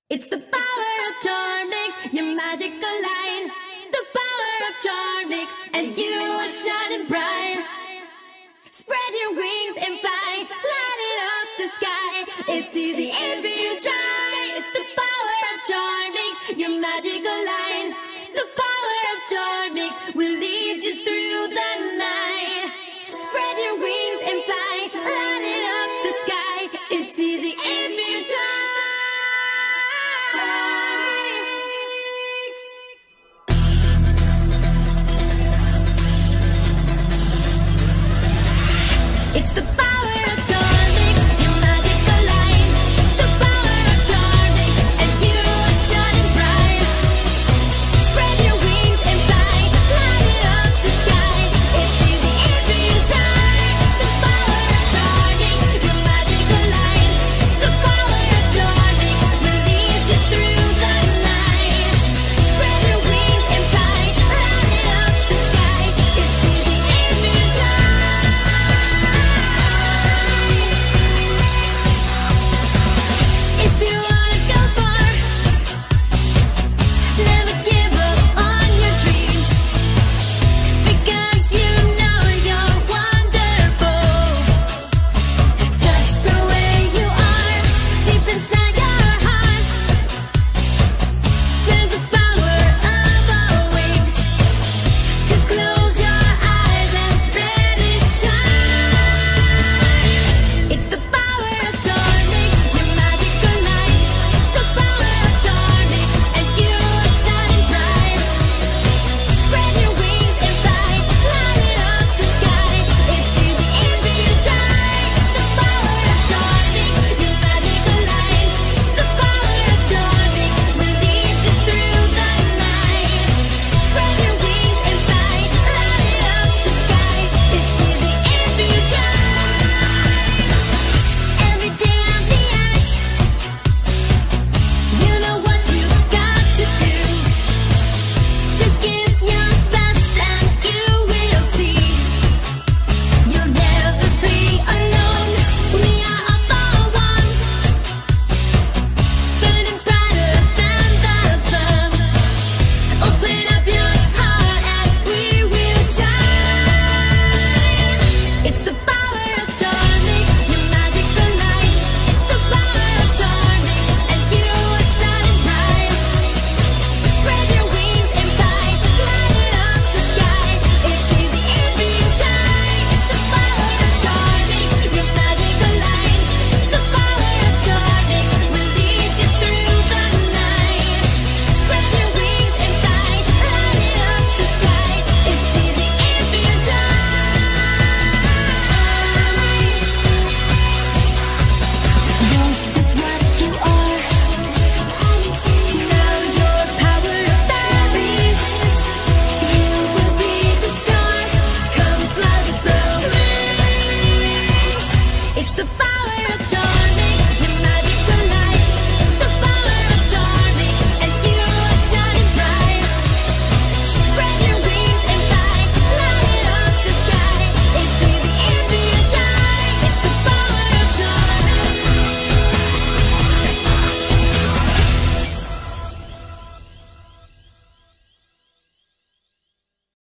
It's the power of Charmix, your magical line. The power of Charmix, and you are shining bright. Spread your wings and fly, lighting up the sky. It's easy if you try. It's the power of Charmix, your magical line. The power of Charmix will lead you through the night. Spread your wings and fly, lighting up the sky. It's easy if you try. It's the power of Charmix, your magical line. The power of Charmix, and you are shining bright. Spread your wings and fly, light up the sky. It's easy if you try. It's the power of Charmix, your magical line. The power of Charmix will lead you through the night. Spread your wings and fly, light up the sky. It's easy if you try. If you wanna go far, never give up on your dreams, because you know you're wonderful, just the way you are, deep inside your heart. There's the power of our wings. Just close your eyes and let it shine. It's the power of Charmix, your magical light. The power of Charmix, and you are shining bright. Spread your wings and fly, light up the sky. It's easy if you try. It's the power of Charmix, your magical light. The power of Charmix will lead you through the night. Spread your wings and fly, light up the sky. It's easy if you try. Every day on the edge, you know what you got to do. Just give your best and you will see. You'll never be alone. We are all for one, burning brighter than the sun. Open up your heart and we will shine. It's the power of Charmix, your magical light. The power of Charmix, and you are shining bright. Spread your wings and fly, light up the sky. It's easy if you try. It's the power of Charmix, your magical light. The power of Charmix will lead you through the night. Spread your wings and fly, light up the sky. It's easy if you try. This is what you are. Now your power of fairies. You will be the star. Come fly with the wings. It's the power